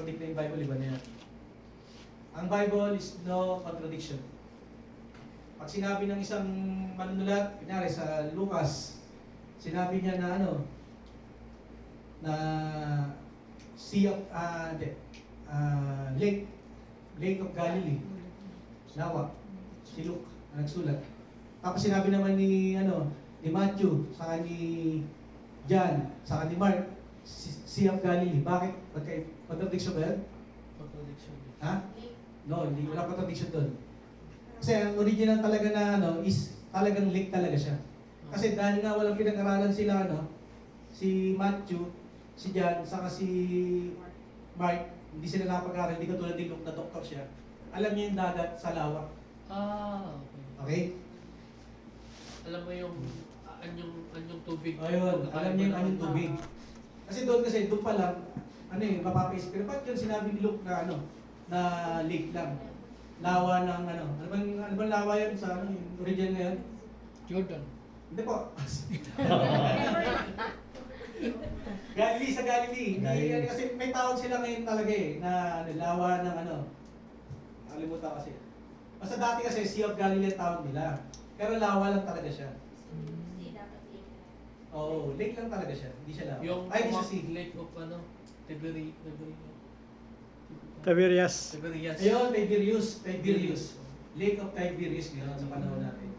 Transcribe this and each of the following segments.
contradict na yung Bible, iba na yan. Ang Bible is no contradiction. Pag sinabi ng isang manunulat, kunyari sa Lucas, sinabi niya na na Sea of, Lake of Galilee, Lawa, si Luke ang nagsulat. Tapos sinabi naman ni Matthew, saka ni John, saka ni Mark, Sea of Galilee. Bakit? Contradiction ba yan? Contradiction. Ha? No, hindi wala contradiction doon. Kasi ang original talaga na is talagang lake talaga siya. Kasi dahil nga walang pinag-aralan sila si Matthew, si John, saka si Mark, hindi sila nakapag-aral, hindi katulad ni Luke na doktor siya. Alam niya yung dagat sa lawak. Okay. Okay? Alam mo yung anyong tubig. Ayun, alam niya yung anyong tubig. Kasi doon pa lang, mapapaisip. Pero ba't yun sinabi ni Luke na na lake lang? Lawa ng ano bang lawa yun sa yung original ngayon? Jordan. Hindi po. Galilee sa Galilee. Hindi, kasi may tawag sila ngayon talaga na lawa ng nakalimutan kasi. Basta dati kasi Sea of Galilee tawag nila. Pero lawa lang talaga siya. Oo, lake lang talaga siya. Hindi siya lawa. Yung Ay, hindi siya sea. lake of Tiberias. Ayun, Tiberius. Lake of Tiberius ngayon sa panahon natin.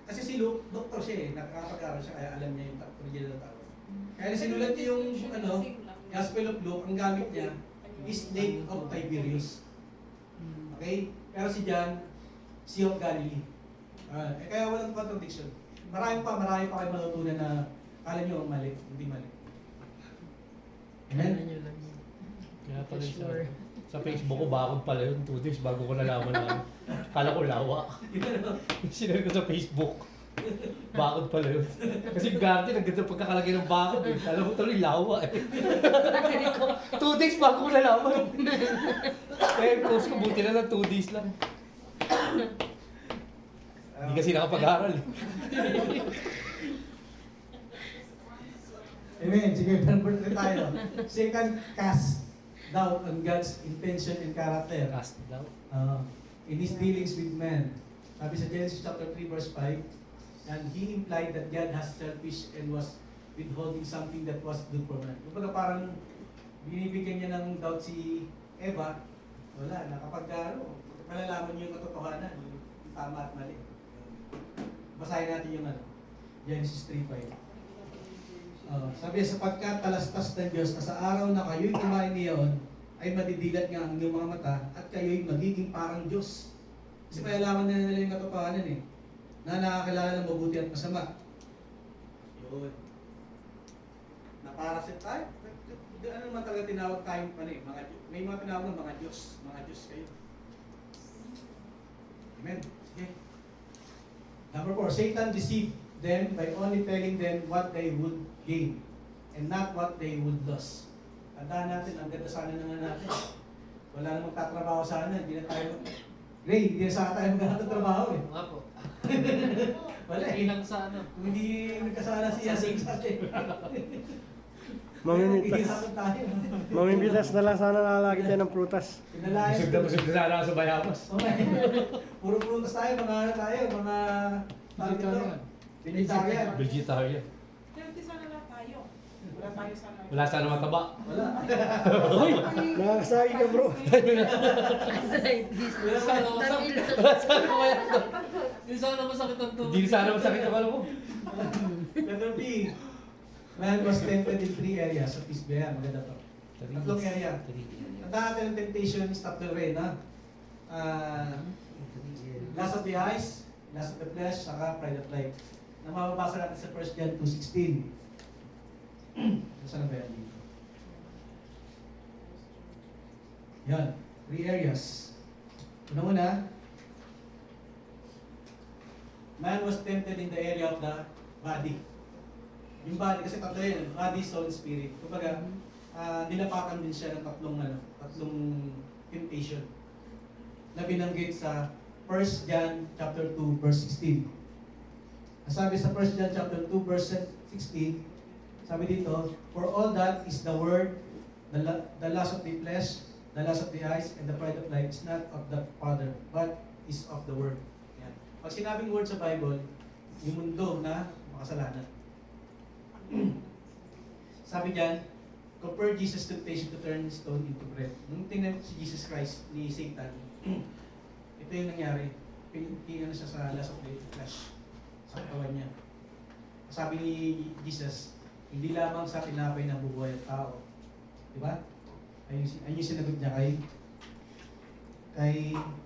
Kasi si Luke, doktor siya nakakapag-aral siya kaya alam niya yung original na tawag. Kaya sinulat niya yung Gospel of Luke, ang gamit niya is Lake of Tiberius. Okay? Pero si John, Sea of Galilee. Kaya walang contradiction. Marami pa kayo matutunan na kala niyo mali, hindi mali. Amen? Kaya pala sa Facebook ko, bakod pala yun, 2 days bago ko nalaman na kala ko lawa. Sinari ko sa Facebook. Bakod pala yun. Kasi garden, ang ganda pagkakalagay ng bakod eh. Alam mo tuloy lawa eh. 2 days bago ko nalaman. Kaya yung post ko, buti na lang 2 days lang. Hindi kasi nakapag-aral eh. Amen. Sige, convert na tayo. Second, cast doubt on God's intention and character. Cast down. In his dealings with men. Sabi sa Genesis chapter 3 verse 5, and he implied that God has selfish and was withholding something that was good for man. Kumbaga parang binibigyan niya ng doubt si Eva, wala, kapag malalaman niyo yung katotohanan, yung tama at mali. Basahin natin yung Genesis 3:5. Sabi sapagkat talastas ng Diyos na sa araw na kayo'y kumain niyon, ay madidilat nga ang inyong mga mata at kayo'y magiging parang Diyos. Kasi malalaman na nila yung katotohanan na nakakilala ng mabuti at masama. Yun. Naparasit tayo. Ano naman talaga tinawag tayong may mga tinawag ng mga Diyos. Mga Diyos kayo. Amen. Sige. Number 4, Satan deceived them by only telling them what they would gain and not what they would lose. Tandaan natin, ang ganda sana naman natin. Wala na magtatrabaho sana, hindi na tayo hindi na sana tayo magtatrabaho eh. Nga po. Wala eh. Ilang sa ano. Kung hindi nagkasala siya sa atin. Mamimitas na lang sana nalalagi tayo ng prutas. Pinalayan. Busog na sana ako sa bayabas. Puro prutas tayo, mga vegetarian. Vegetarian. Healthy sana lang tayo. Wala tayo sana. Wala sana mataba. Wala. Nakakasagi ka bro. Wala sana masakit. Wala sana mayat. Hindi sana masakit ang tubig. Hindi sana masakit ang ano ko. Letter B. Man was tempted in 3 areas of his being. Maganda to. Tatlong area. Tandaan natin ang temptation is tatlo rin, lust of the eyes, lust of the flesh, saka pride of life. Na mababasa natin sa 1 John 2:16. Saan ba yan dito? Yan. 3 areas. Una-una, man was tempted in the area of the body. Yung body, kasi tatlo yun, body, soul, spirit. Kumbaga, nilapakan din siya ng tatlong temptation na binanggit sa 1 John chapter 2 verse 16. Sabi sa 1 John chapter 2 verse 16, sabi dito, for all that is the word, the lust of the flesh, the lust of the eyes, and the pride of life is not of the Father, but is of the Word. Yan. Pag sinabing word sa Bible, yung mundo na makasalanan. Sabi diyan, compare Jesus' temptation to turn stone into bread. Nung tingnan si Jesus Christ ni Satan, ito yung nangyari. Pinigyan na siya sa lust of the flesh, sa katawan niya. Sabi ni Jesus, hindi lamang sa tinapay na bubuhay ang tao. Di ba? Ayun yung sinagot niya kay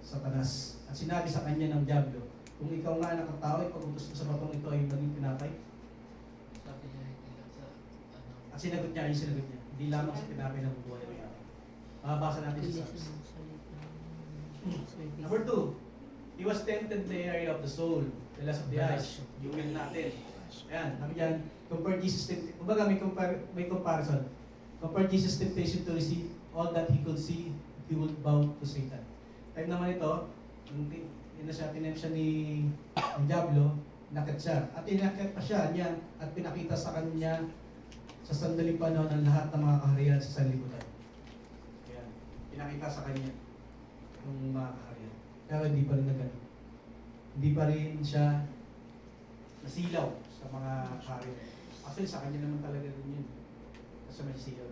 Satanas. At sinabi sa kanya ng Diablo, kung ikaw nga anak ng tao, ipag-utos mo sa batong ito ay maging tinapay. Sabi niya, hindi lang sa, ano, At sinagot niya, hindi lamang sa tinapay na bubuhay ang tao. Makabasa natin sa Psalms. Number 2, he was tempted in the area of the soul, the lust of the eyes, yung will natin. Ayan, sabi diyan, compare Jesus temptation. Kumbaga may comparison. Compare Jesus temptation to receive all that he could see, he would bow to Satan. Time naman ito, tintempt siya ni Diablo, nakit siya. At inakit pa siya niya at pinakita sa kanya sa sandaling panahon ang lahat ng mga kaharian sa sanlibutan. Ayan, pinakita sa kanya yung mga kaharian. Pero hindi pa rin nagano. Hindi pa rin siya nasilaw sa mga kaharian. Actually, sa kanya naman talaga rin yun. Kasi may silaw.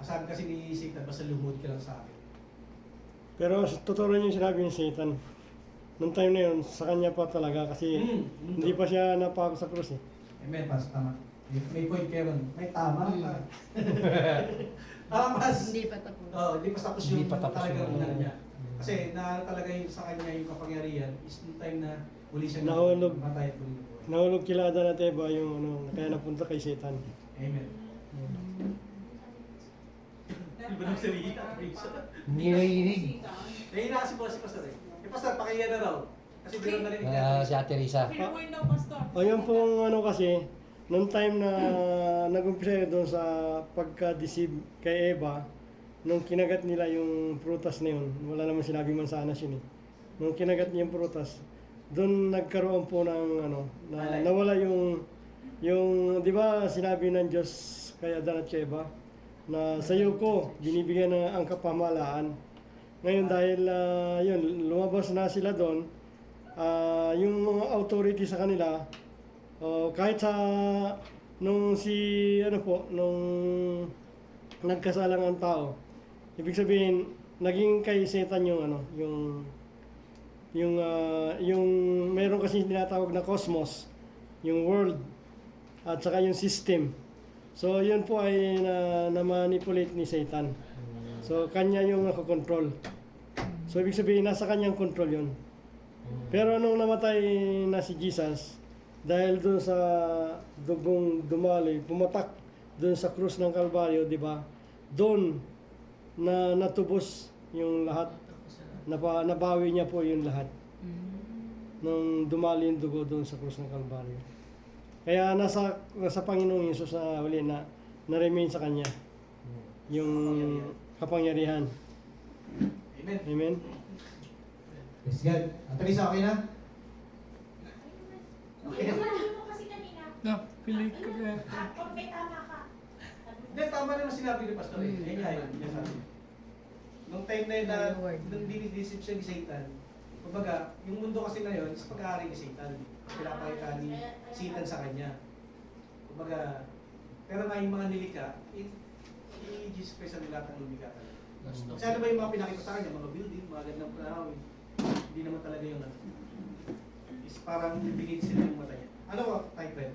Sabi kasi ni Satan, basta lumod ka lang sa akin. Pero totoo rin yung sinabi ni Satan. Noong time na yun, sa kanya pa talaga kasi hindi pa siya napako sa krus eh. Amen, Pas, tama. May point kayo ron. May tama. Tama, Pas. Hindi pa tapos. Hindi pa tapos yung Hindi pa tapos talagang yung- ano niya. Kasi na talaga yung sa kanya yung kapangyarihan is yung time na uli siya Nahulog. matay at uli na buhay. Nahulog kila Adan at Eva yung ano, kaya napunta kay Satan. Amen. Iba ng salita. Hindi naiinig. Nahina kasi po si Pastor eh. Pastor, pakiya na raw. Kasi biro na rin Si Ate Risa. Pinuhin daw, Pastor. O yun pong ano kasi, noong time na nag-umpisa doon sa pagka-deceive kay Eva, nung kinagat nila yung prutas na yun, wala naman sinabing mansanas yun eh. Nung kinagat niya yung prutas, doon nagkaroon po ng ano, nawala yung di ba sinabi ng Diyos kay Adan at Eva, na sa iyo ko binibigyan na ang kapamahalaan. Ngayon dahil yun, lumabas na sila doon, yung mga authority sa kanila, kahit sa nung nagkasalang ang tao, ibig sabihin naging kay Satan yung yung meron kasi tinatawag na cosmos, yung world at saka yung system. So yun po ay na-manipulate ni Satan. So kanya yung nakokontrol. So ibig sabihin nasa kanyang control yun. Pero nung namatay na si Jesus, dahil doon sa dugong dumaloy, pumatak doon sa krus ng Kalbaryo, di ba? Doon na natubos yung lahat. Nabawi niya po yung lahat. Nung dumalo yung dugo doon sa krus ng Kalbaryo. Kaya nasa Panginoong Yesus na huli na remain sa kanya yung kapangyarihan. Amen. Amen. Yes, God. Ate Lisa, okay na? Okay na. Sabi mo kasi kanina, na, pili ka kaya. kung may tama ka. Hindi, tama naman sinabi ni Pastor eh. Yan nga yun. Yan sabi. Nung time na yun na nung dinidisip siya ni Satan, kumbaga, yung mundo kasi na yun is pag-aari ni Satan. Pinapakita ni Satan sa kanya. Kumbaga, pero nga yung mga nilika, Jesus Christ ang lahat ng lumika talaga. Kasi ano ba yung mga pinakita sa kanya? Mga building, mga gandang panahon. Hindi naman talaga yung ano. Is parang bibigay sila yung mata niya. Ano ko, type red?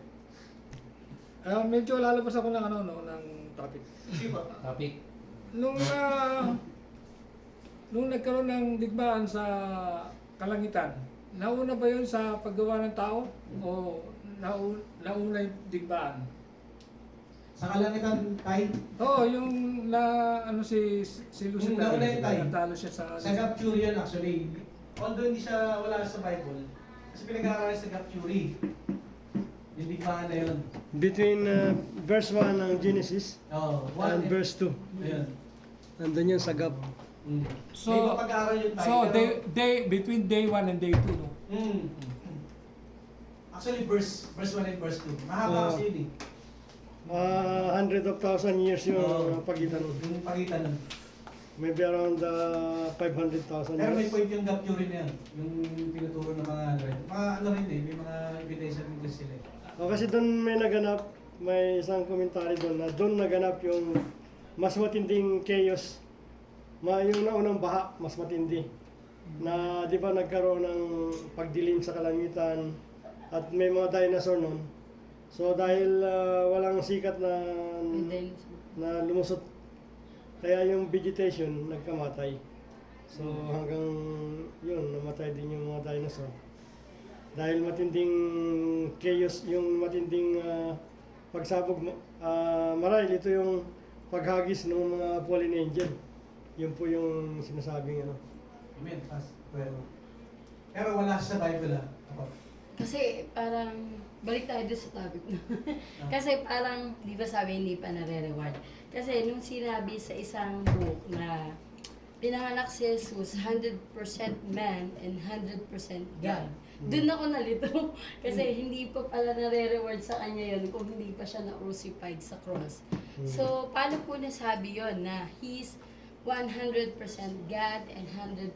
Medyo lalabas ako ng ng topic. Sige po. Topic. Nung nagkaroon ng digmaan sa kalangitan, nauna ba yun sa paggawa ng tao o nauna yung digmaan? Sa kalangitan, tay, Oo, yung si Lucifer, nauna yung tayo. natalo siya sa sa Gapture yun actually. Although hindi siya wala sa Bible, kasi pinag-aaralan sa Gapture. Yung digmaan na yun. Between verse 1 ng Genesis Oh, and verse 2. Ayun. Nandun yun sa gap. Mm. So- May mapag-aaral yun tayo. So, pero- between day 1 and day 2, no? Mm. Actually, verse 1 and verse 2. Mahaba kasi yun eh. 100,000 years yung pagitan. Yung pagitan nun. Maybe around 500,000 Pero may years. point yung gap theory na yan. Yung tinuturo ng mga ano rin. Mga ano rin eh, may mga evidence din kasi sila. O kasi doon may naganap, may isang komentary doon na doon naganap yung mas matinding chaos. Yung naunang baha, mas matindi. Na di ba nagkaroon ng pagdilim sa kalangitan at may mga dinosaur noon. So dahil walang sikat na lumusot, kaya yung vegetation nagkamatay. So hanggang yun, namatay din yung mga dinosaur. Dahil matinding chaos, yung matinding pagsabog, marahil ito yung paghagis ng mga fallen angel. Yun po yung sinasabing ano. Amen. Pero wala sa Bible Ako. Kasi parang, balik tayo doon sa topic na. Kasi parang, di ba sabi hindi pa nare-reward. Kasi nung sinabi sa isang book na pinanganak si Jesus 100% man and 100% God. Doon ako nalito. Kasi hindi pa pala nare-reward sa kanya yun kung hindi pa siya na-crucified sa cross. So, paano po nasabi yun na he's 100% God and 100%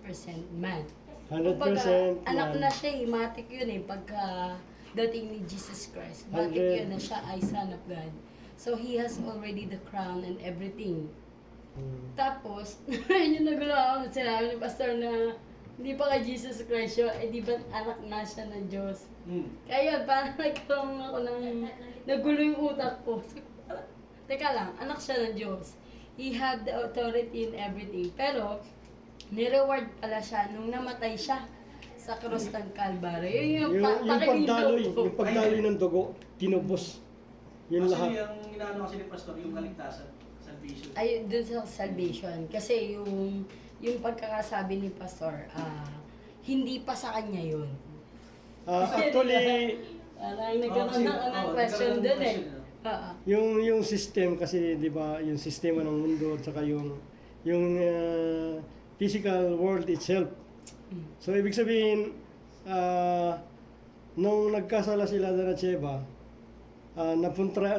man? 100% Anak man. na siya eh, matik yun eh, pagka dating ni Jesus Christ. Matik 100. yun na siya ay Son of God. So, he has already the crown and everything. Tapos, yung nagulo ako, sinabi ni Pastor na hindi pa kay Jesus Christ yun, eh di ba anak na siya ng Diyos? Kaya yun, parang nagkaroon ako ng, nagulo yung utak ko. So, parang, teka lang, anak siya ng Diyos. He had the authority in everything. Pero, ni-reward pala siya nung namatay siya sa cross ng Calvary. Yun yung yung pagdaloy ng dugo, tinubos. Yun Actually, lahat. ang inaano kasi ni Pastor, yung kaligtasan, salvation. Ay, dun sa salvation. Kasi yung pagkakasabi ni Pastor, hindi pa sa kanya yun. Actually, Parang nagkaroon ng question dun eh. yung system kasi 'di ba, yung sistema ng mundo at saka yung physical world itself. So ibig sabihin nung nagkasala sila Adan at Sheba,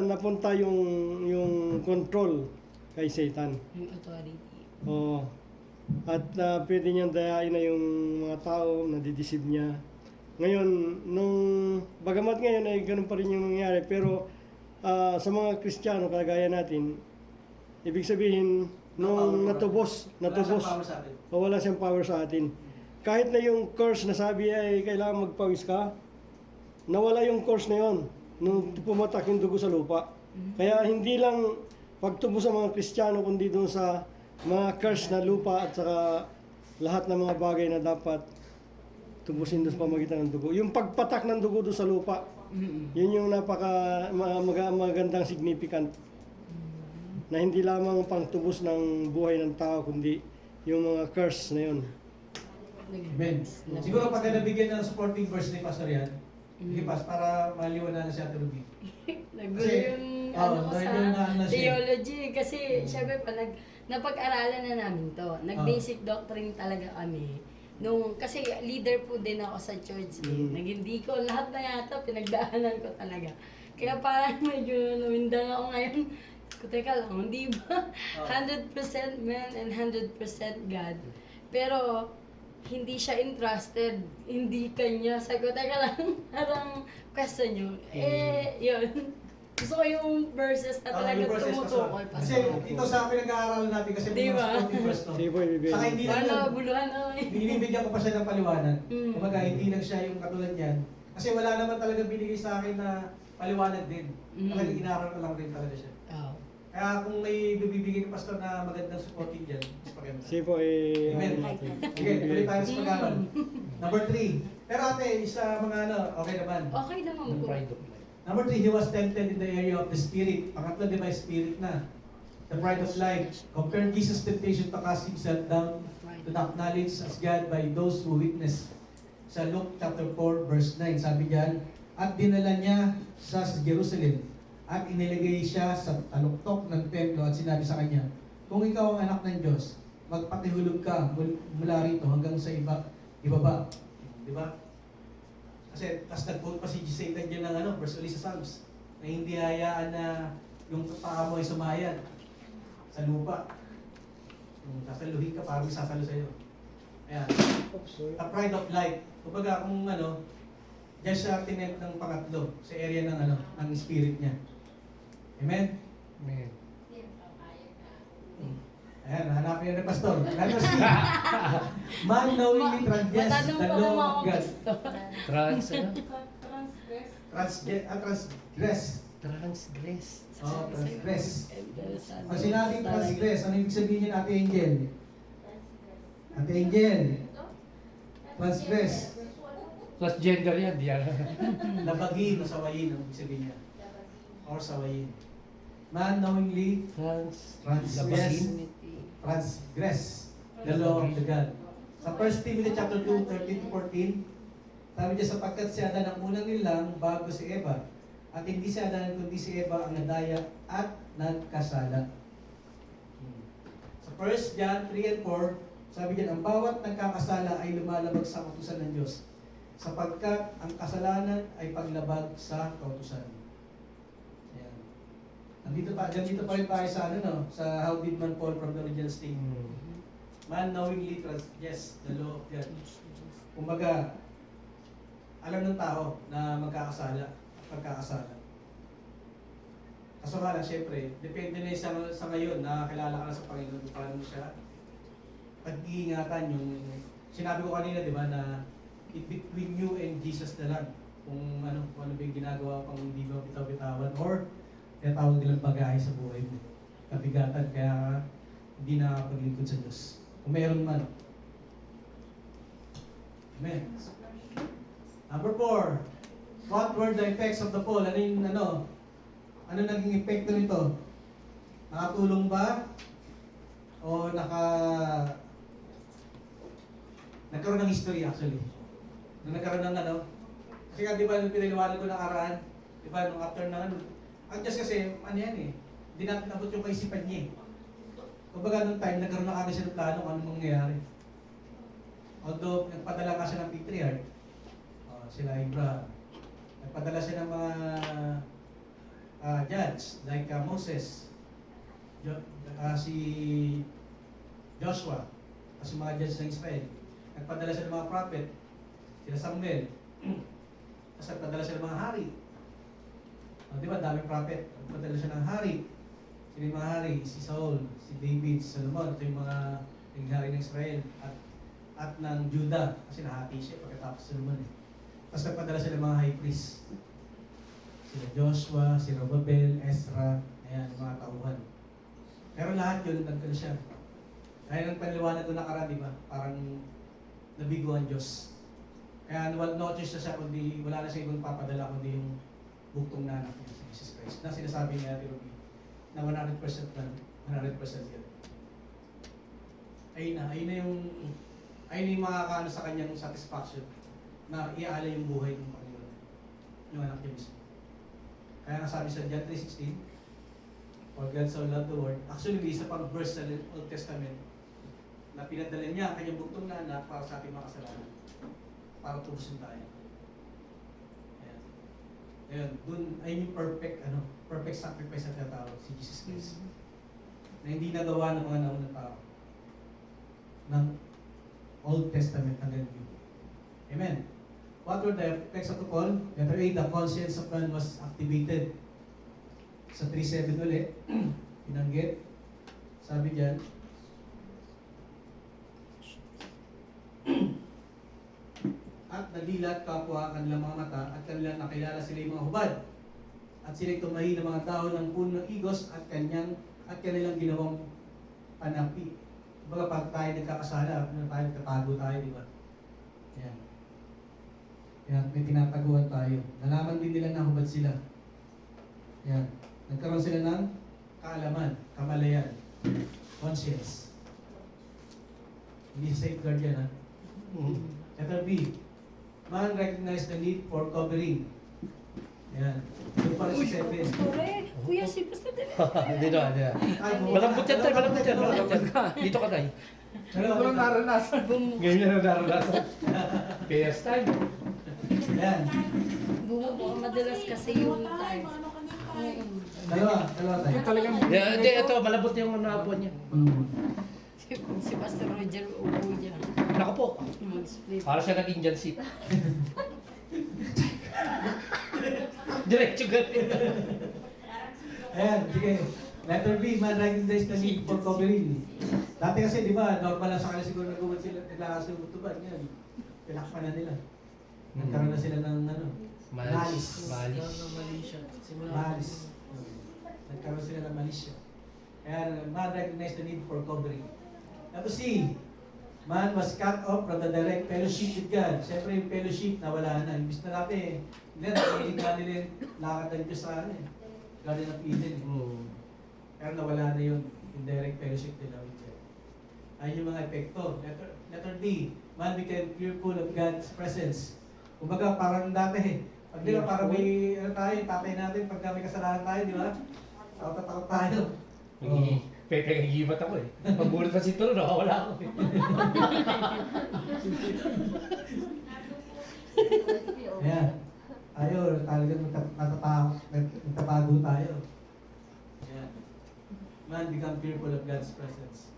napunta yung control kay Satan. Yung authority. Oo. At pwede niyang dayain na yung mga tao, nadideceive niya. Ngayon, bagamat ngayon ay ganun pa rin yung nangyari, pero sa mga Kristiyano, kagaya natin, ibig sabihin, nung natubos, wala siyang power sa atin. Kahit na yung curse na sabi ay kailangan magpawis ka, nawala yung curse na yon nung pumatak yung dugo sa lupa. Kaya hindi lang pagtubo sa mga Kristiyano, kundi doon sa mga curse na lupa at saka lahat ng mga bagay na dapat tubusin doon sa pamagitan ng dugo. Yung pagpatak ng dugo doon sa lupa, yun yung magandang significant na hindi lamang pang tubos ng buhay ng tao, kundi yung mga curse na yun. Amen. Siguro pagka nabigyan ng supporting verse ni Pastor yan, Lipas, para maliwanagan si Ate Ruby. Nagulo Kasi, yung dahil yun na ano siya. theology. Kasi, syempre, napag-aralan na namin to. Nag-basic doctrine talaga kami. Kasi leader po din ako sa church. Naging deacon, lahat na yata, pinagdaanan ko talaga. Kaya parang medyo nawindang ako ngayon. Teka lang, hindi ba? 100% man and 100% God. Pero, hindi siya entrusted, hindi kanya. Sabi ko, teka lang, parang question nyo. Yun. Gusto ko yung verses na talaga tumutukol pa. Kasi ito sa pinag-aaralan natin kasi may mga supporting verse to. Saka hindi lang Wala, yun. buluhan ako eh. Binibigyan ko pa siya ng paliwanag. Kumbaga, hindi lang siya yung katulad niyan. Kasi wala naman talaga binigay sa akin na paliwanag din. Talagang inaral ko lang rin talaga siya. Kaya kung may bibigyan ng pastor na magandang supporting dyan, mas maganda. Sige po, Amen. Sige, tuloy tayo sa pag-aaral. Number 3. Pero ate, isa mga okay naman. Okay naman po. Pride of life. Number 3, he was tempted in the area of the spirit. Pangatlo, di ba, spirit na. The pride of life. Compare Jesus' temptation to cast himself down to the acknowledge as God by those who witness. Sa Luke chapter 4, verse 9, sabi diyan, at dinala niya sa Jerusalem at inilagay siya sa taluktok ng templo at sinabi sa kanya, kung ikaw ang anak ng Diyos, magpatihulog ka mula rito hanggang sa ibaba. Di ba? Kasi nag-quote pa si Satan dyan ng verse ulit sa Psalms, na hindi hayaan na yung paa mo ay sumayad sa lupa. Kung sasaluhin ka, parang may sasalo sa'yo. Ayan. Oops, sorry. A pride of life. Kumbaga kung diyan siya tinent ng pangatlo sa area ng ng spirit niya. Amen? Man. Ayan, hanapin yan ng pastor. Letter C. Man knowingly transgress Matanong the pa law kung of mga God. gusto. Transgress. Transgress. Transgress. Oh, transgress. Pag sinabing transgress, ano ibig sabihin niyan, Ate Angel? Ate Angel. Transgress. Transgender yan, di yan. Labagin o sawayin ang ibig sabihin niya. Or sawayin. Man knowingly transgress the law of the God. Sa 1 Timothy chapter 2, 13-14, sabi niya, sapagkat si Adan ang unang nilang bago si Eva, at hindi si Adan kundi si Eva ang nadaya at nagkasala. Sa 1 John 3 and 4, sabi niya, ang bawat nagkakasala ay lumalabag sa kautusan ng Diyos, sapagkat ang kasalanan ay paglabag sa kautusan. Ayan. Dito pa rin tayo sa sa how did man fall from the original state. Man knowingly transgress the law of God. Kumbaga, alam ng tao na magkakasala at pagkakasala. Kaso nga lang, syempre, depende na sa ngayon na kilala ka na sa Panginoon, paano mo siya pag-iingatan yung sinabi ko kanina, di ba, na it between you and Jesus na lang. Kung ano ba yung ginagawa pang hindi mo bitaw-bitawan or tinatawag nilang bagay sa buhay mo. Kabigatan, kaya hindi nakapaglingkod sa Diyos. Kung meron man. Amen. Number 4. What were the effects of the fall? Ano naging epekto nito? Nakatulong ba? O nagkaroon ng history actually. Nung nagkaroon ng kasi nga di ba nung pinaliwanag ko nakaraan, di ba nung after na ang Diyos kasi, yan hindi natin nabot yung kaisipan niya eh. Kumbaga nung time, nagkaroon na kami siya ng plano kung anong mangyayari. Although, nagpadala ka siya ng patriarch, sila Abraham. Nagpadala siya ng mga judge, like Moses, si Joshua, kasi mga judge ng Israel. Nagpadala siya ng mga prophet, sila Samuel. Tapos nagpadala siya ng mga hari. Di ba, daming prophet. Nagpadala siya ng hari. Sino yung mga hari? Si Saul, si David, si Solomon. Ito yung mga hari ng Israel at ng Judah. Kasi nahati siya pagkatapos Solomon eh. Tapos nagpadala sila ng mga high priest. Sila Joshua, si Robabel, Ezra, ayan, mga tauhan. Pero lahat yun, nagkano siya. Kaya nang panliwanag ko nakaraan, di ba? Parang nabigo ang Diyos. Kaya no choice na siya, kundi wala na siya ibang papadala, kundi yung buktong na anak niya, si Jesus Christ. Na sinasabi niya, Ate Ruby, na 100% na, 100% yun. Ayun na yung makakaano sa kanyang satisfaction na iaalay yung buhay ng Panginoon, yung anak niya mismo. Kaya nasabi sa John 3:16, for God so loved the world. Actually, may isa pang verse sa Old Testament na pinadala niya ang kanyang buktong na anak para sa ating mga kasalanan. Para tubusin tayo. Ayan. Ayan, dun ay yung perfect sacrifice na tinatawag, si Jesus Christ. Na hindi nagawa ng mga naunang tao. Ng Old Testament hanggang new. Amen. What were the effects of the fall? Letter A, the conscience of man was activated. Sa 3:7 ulit, pinanggit. Sabi diyan, at nadilat kapwa kanilang mga mata at kanilang nakilala sila yung mga hubad. At sila'y tumahi ng mga tao ng puno ng igos at kanilang ginawang panapi. Kumbaga pag tayo nagkakasala, nagtatago tayo, di ba? Yan. Yan, may tinataguan tayo. Nalaman din nila na hubad sila. Yan. Nagkaroon sila ng kaalaman, kamalayan, conscience. Hindi safeguard yan, ha? Letter B, man recognize the need for covering. Yan. Ito para si 7. Kuya, si Pastor Dele. Hindi na. Malambot yan tayo, malambot yan. Dito ka tayo. Hindi ko lang naranasan. Ganyan na naranasan. PS time. Yan. Bumubuo madalas kasi yung time. Dalawa tayo. Talagang Hindi, ito, malambot yung nabuan niya. Si Pastor Roger upo dyan. Naku po, Mag-split. para siya nag-Indian seat. Diretso ganun. Ayan, sige. Letter B, man recognize the need for covering. Dati kasi, di ba, normal lang sa kanila siguro nag-uwan sila, naglakas ng utuban. Yan, pinakpan na nila. Nagkaroon na sila ng ano, malis. Malis. Mali siya. Simula Malis. Nagkaroon sila ng malisya. Kaya man recognize the need for covering. Tapos C, man was cut off from the direct fellowship with God. Siyempre yung fellowship nawala na. Imbis na dati, nakikinig na nila yung lakad ng Diyos sa ano eh. Garden of Eden eh. Pero nawala na yun, yung direct fellowship nila with God. Ayun yung mga epekto. Letter D, man became fearful of God's presence. Kumbaga parang dati, pag di ba parang may ano tayo, tatay natin, pag may kasalanan tayo, di ba? Takot tayo. Nagigibat ako eh. Pagbulat pa si Turo, nakawala ako eh. Ayan. Tayo, talagang nagtatago tayo. Ayan. Man become fearful of God's presence.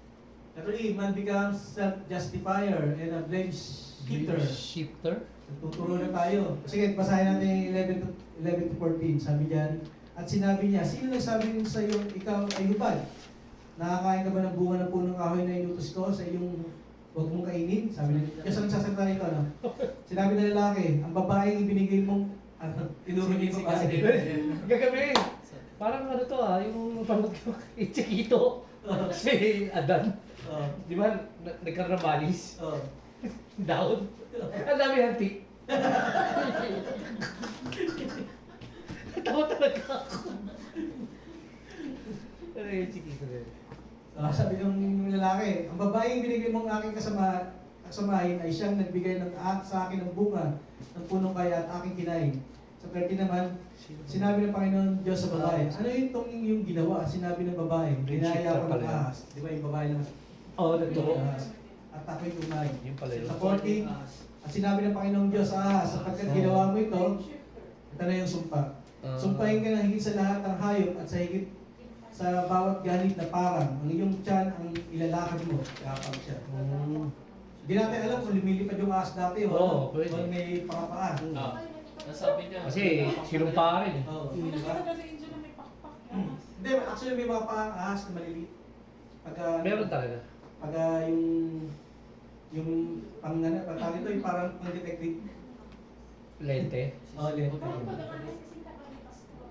Letter E, man becomes self-justifier and a blame shifter. Shifter? Tuturo na tayo. Sige, basahin natin 11 to 14. Sabi diyan, at sinabi niya, sino nagsabi sa iyo, ikaw ay hubad? Nakakain ka ba ng bunga ng punong kahoy na inutos ko sa iyong huwag mong kainin? Sabi niya, kasi ang nagsasalita nito, no? Sinabi ng lalaki, ang babaeng ibinigay mong, tinuro niyo ko kasi. Gagabi. Parang ano to yung panood ko kay Chiquito. Si Adan. Di ba, nagkaroon ng malis? Down. Ang dami hanti. Tawa talaga ako. Ano yung Chiquito rin? Sabi ng lalaki, ang babaeng binigay mong aking kasamahin ay siyang nagbigay sa akin ng bunga ng punong kaya at aking kinain. Sa 30 naman, sinabi ng Panginoon Diyos sa babae, ano yung ginawa? Sinabi ng babae, dinaya ko ng ahas. Di ba yung babae naman? Oo, nagturo. At ako'y kumain. Yung pala yun. Sa 40, at sinabi ng Panginoong Diyos sa ahas, sapagkat ginawa mo ito, ito na yung sumpa. Sumpahin ka na higit sa lahat ng hayop at sa higit sa bawat ganit na parang ang iyong tiyan ang ilalakad mo. Kapag siya. Hindi natin alam kung lumilipad yung ahas dati o pwede. o may pangapaan. nasabi niya. Kasi sinumpa rin eh. Oo. Hindi Diba? talaga sa India na may pakpak. Hindi, actually may mga ahas na maliliit. Pagka, Meron talaga. Pagka yung pag ito yung parang pang-detective. Lente. Lente. Parang pag-akas kasi tapos may pasto.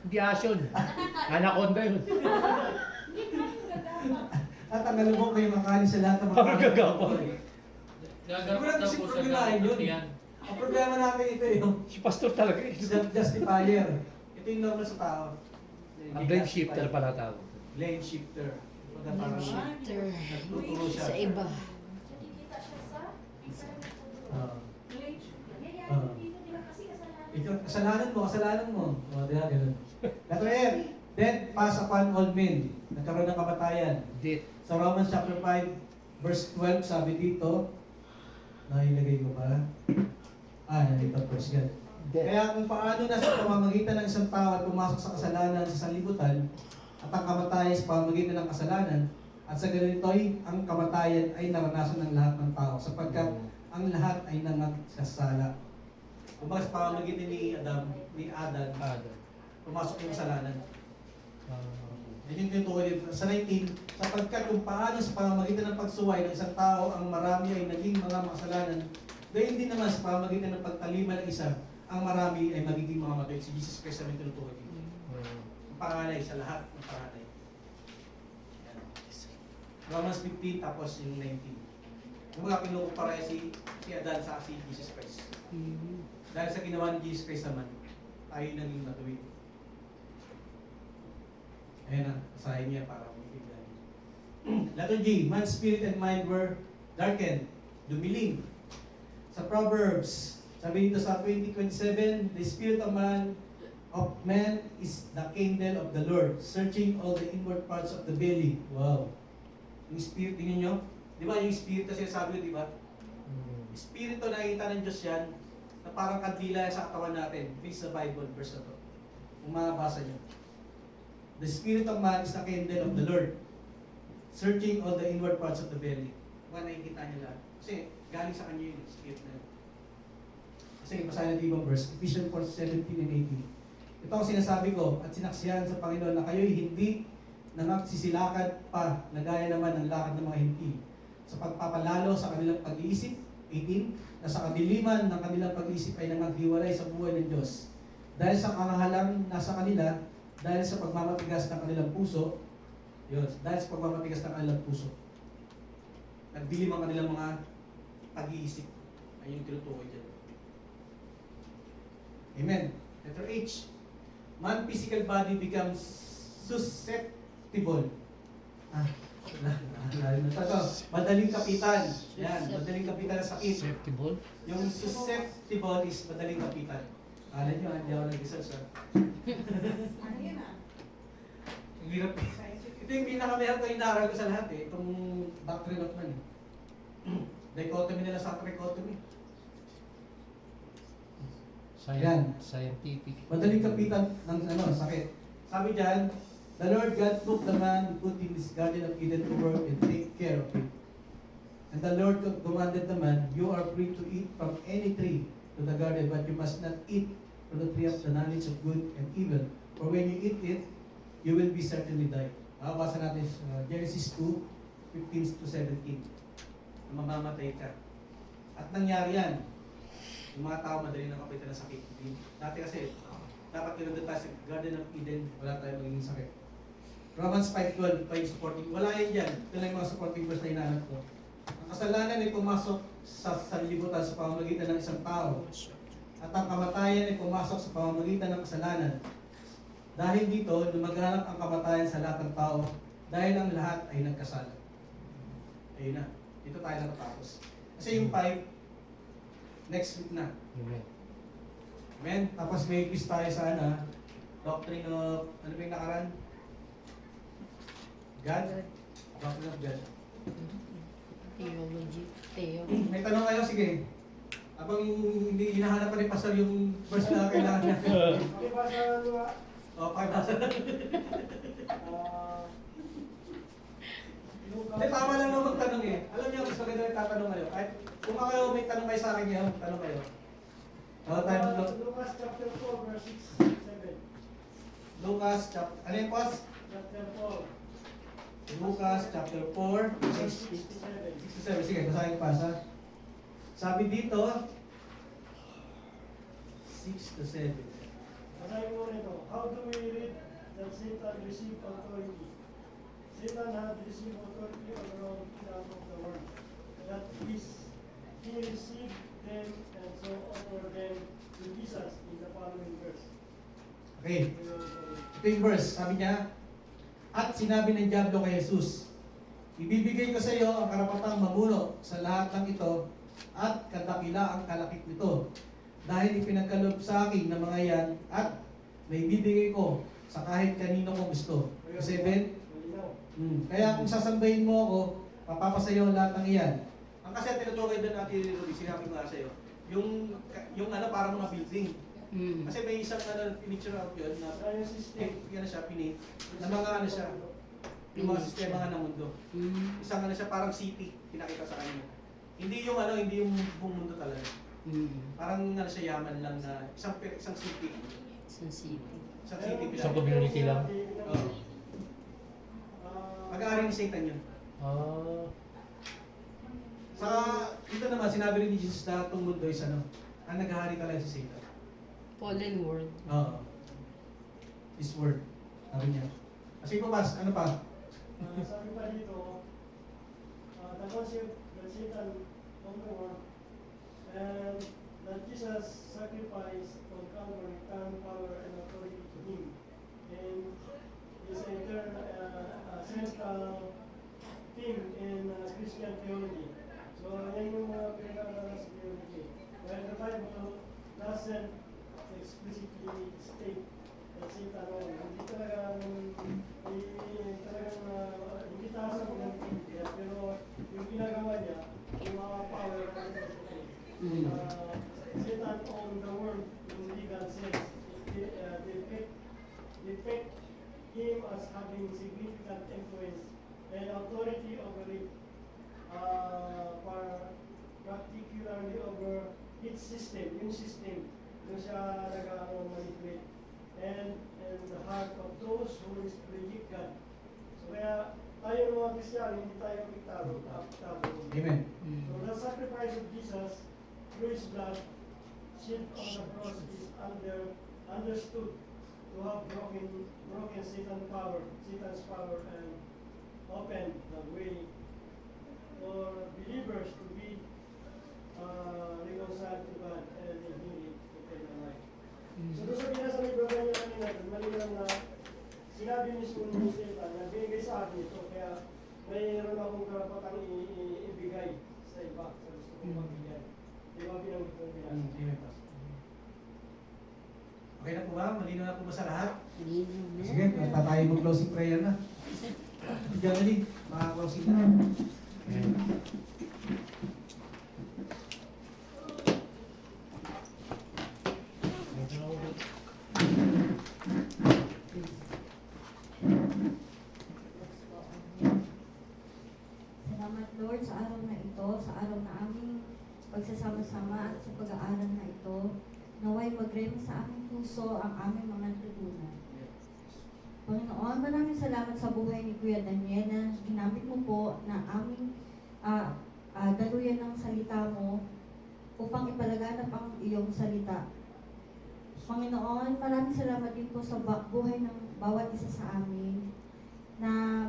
Hindi asyon. Anaconda yun. Hindi ka gagapa. At ang galubok kayo makali sa lahat ng mga Parang gagapang. Gagawin daw po siya Problemahin yun. gamit yan. Ang problema natin ito yung Si Pastor talaga eh. self-justifier. Ito yung normal sa tao. Ang blame shifter pala tawag. Blame shifter. Pagka parang Shifter. nagtuturo siya. Sa iba. Nakikita siya sa Ah. village. Yan Ah. dito nila kasi kasalanan. Ikaw, kasalanan mo. O, di ba, ganun. Letter F, death pass upon all men. Nagkaroon ng kamatayan. Dit. Sa Romans chapter 5, verse 12, sabi dito, nailagay ko ba? Nandito, verse God. Kaya kung paano na sa pamamagitan ng isang tao at pumasok sa kasalanan sa sanlibutan, at ang kamatayan sa pamamagitan ng kasalanan, at sa ganito'y ang kamatayan ay naranasan ng lahat ng tao, sapagkat ang lahat ay nangagkasala. Kumbaga sa pamamagitan ni Adan, pumasok yung kasalanan. Yan yung tinutukoy dito. Sa 19, sapagkat kung paano sa pamamagitan ng pagsuway ng isang tao ang marami ay naging mga makasalanan, gayon din naman sa pamamagitan ng pagtalima ng isa, ang marami ay magiging mga matuwid. Si Jesus Christ namin tinutukoy dito. Ang panganay sa lahat ng panganay. Yan. Romans 15 tapos yung 19. Yung mga kinukumpara si Adan sa si Jesus Christ. Dahil sa ginawa ni Jesus Christ naman, tayo naging matuwid. Ayan na, kasahin niya para mabigyan. Letter G, man's spirit and mind were darkened, dumiling. Sa Proverbs, sabi dito sa 20:27, the spirit of man is the candle of the Lord, searching all the inward parts of the belly. Wow. Yung spirit, tingnan nyo. Di ba yung spirit kasi sabi ko, di ba? Espiritu nakikita ng Diyos yan, na parang kandila sa katawan natin. Please sa Bible, verse na to. Kung mabasa nyo. The spirit of man is the candle of the Lord. searching all the inward parts of the belly. Kung nakikita niyo lahat. Kasi galing sa kanya yung spirit na yun. Kasi basahin natin ibang verse, Ephesians 4:17 and 18. Ito ang sinasabi ko at sinaksihan sa Panginoon na kayo'y hindi nangaksisilakad pa na gaya naman ng lakad ng mga hinti sa pagpapalalo sa kanilang pag-iisip, 18, na sa kadiliman ng kanilang pag-iisip ay nangaghiwalay sa buhay ng Diyos. Dahil sa kahangalang nasa kanila, dahil sa pagmamatigas ng kanilang puso, yun, dahil sa pagmamatigas ng kanilang puso, nagdilim ang kanilang mga pag-iisip. Ayun yung tinutukoy dyan. Amen. Letter H. Man physical body becomes susceptible. Madaling kapitan. Yan, madaling kapitan ng sakit. Acceptable. Yung susceptible is madaling kapitan. Alam nyo, hindi ako nag-research. Ano yun ah? Ang hirap. Ito yung pinakamahirap na inaaral ko sa lahat eh. Itong doctrine of man. Dichotomy nila sa trichotomy. Yan. Scientific. Madaling kapitan ng sakit. Sabi dyan, the Lord God took the man, put in this garden of Eden to work and take care of it. And the Lord commanded the man, you are free to eat from any tree to the garden, but you must not eat from the tree of the knowledge of good and evil. For when you eat it, you will be certainly die. Makabasa natin sa Genesis 2:15 to 17. Na mamamatay ka. At nangyari yan. Yung mga tao madali nang kapitan ng sakit. Dati kasi, dapat kinundin tayo sa Garden of Eden, wala tayong magiging sakit. Romans 5:12, 5:14, wala yan dyan. Ito lang yung mga supporting verse na hinahanap ko. Ang kasalanan ay pumasok sa sanlibutan sa pamamagitan ng isang tao. At ang kamatayan ay pumasok sa pamamagitan ng kasalanan. Dahil dito, lumaghanap ang kamatayan sa lahat ng tao dahil ang lahat ay nagkasala. Ayun na. Dito tayo natatapos. Kasi yung 5, next week na. Amen. Amen? Tapos may quiz tayo sa doctrine of, ano ba yung nakaran? God? Doctrine of God. Theology. May tanong kayo? Sige. Habang hindi hinahanap pa ni Pastor yung verse na kailangan niya. Pakibasa luwa. O, pakibasa. Hindi, tama lang naman magtanong eh. Alam niyo, gusto ko na tatanong kayo. Kahit kung kayo may tanong kayo sa akin ngayon, tanong kayo. Lucas chapter 4 verse 6 7. Lucas, ano yung pas? Chapter 4 Lucas chapter 4, verse 6 6 to 7. to 7. Sige, basahin ko pa sa. Sabi dito, 6 to 7. Basahin mo nito. How do we read that Satan received authority? Satan had received authority over all kingdoms of the world. That is, he received them and so offered them to Jesus in the following verse. Okay, ito yung verse. Sabi niya, at sinabi ng Diablo kay Jesus, ibibigay ko sa iyo ang karapatang mamuno sa lahat ng ito at kadakila ang kalakip nito. Dahil ipinagkaloob sa akin ng mga yan at naibibigay ko sa kahit kanino ko gusto. 7. Kaya kung sasambahin mo ako, papapasayo lahat ng iyan. Ang kasi tinutukoy doon natin, sinabi ko nga sa iyo, yung parang mga building. Kasi may isang picture out yun na yan siya, pinate, na mga siya, yung mga sistema nga ng mundo. Isang siya parang city, pinakita sa kanya. Hindi yung hindi yung buong mundo talaga. Parang siya yaman lang na isang city. Isang city. Isang city Isang community lang. Oo. Mag-aari ni Satan yun. Sa ito naman, sinabi rin ni Jesus na itong mundo is ang naghahari talaga si Satan. Fallen world. Oo. His word. Sabi niya. Kasi po, Mas, ano pa? Sabi pa dito, the concept that Satan conquered world and that Jesus sacrificed on Calvary and power and authority to him. And is a central theme in Christian theology. So, yan yung mga pinag-aaralan sa theology. While the Bible doesn't explicitly state that Satan won. Hindi talagang hindi taas ang pinag-ibig, pero yung ginagawa niya, yung mga power Satan owned the world in legal sense. Depict him as having significant influence and authority hindi tayo apektado. Amen. So the sacrifice of Jesus through His blood shed on the cross is understood to have broken Satan's power, and opened the way for believers to be reconciled to God and inherit eternal life. So doon sa binasa ni Brother niya kanina, malinaw na sinabi mismo ni Satan na binigay sa akin ito, kaya mayroon akong karapatang ibigay sa iba, sa gusto kong magbigay. Di ba binanggit ko binasa? Amen, Pastor. Okay na po ba? Malino na po ba sa lahat? Malinaw na. Sige, basta tayo mag-closing prayer na. Diyan na din, mga-closing na. Salamat Lord sa araw na ito, sa araw na aming pagsasama-sama at sa pag-aaral na ito. Naway magrema sa aming puso ang aming mga natutunan. Panginoon, maraming salamat sa buhay ni Kuya Daniel na ginamit mo po na aming daluyan ng salita mo upang ipalaganap ang iyong salita. Panginoon, maraming salamat din po sa buhay ng bawat isa sa amin na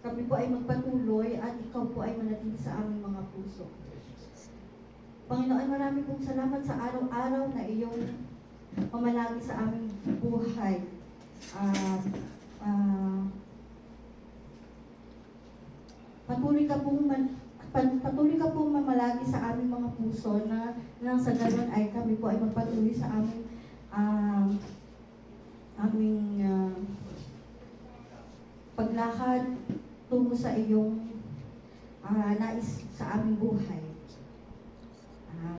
kami po ay magpatuloy at ikaw po ay manatili sa aming mga puso. Panginoon, marami pong salamat sa araw-araw na iyong pamalagi sa aming buhay. Patuloy ka pong mamalagi sa aming mga puso na nang sa ganun ay kami po ay magpatuloy sa aming paglakad tungo sa iyong nais sa aming buhay.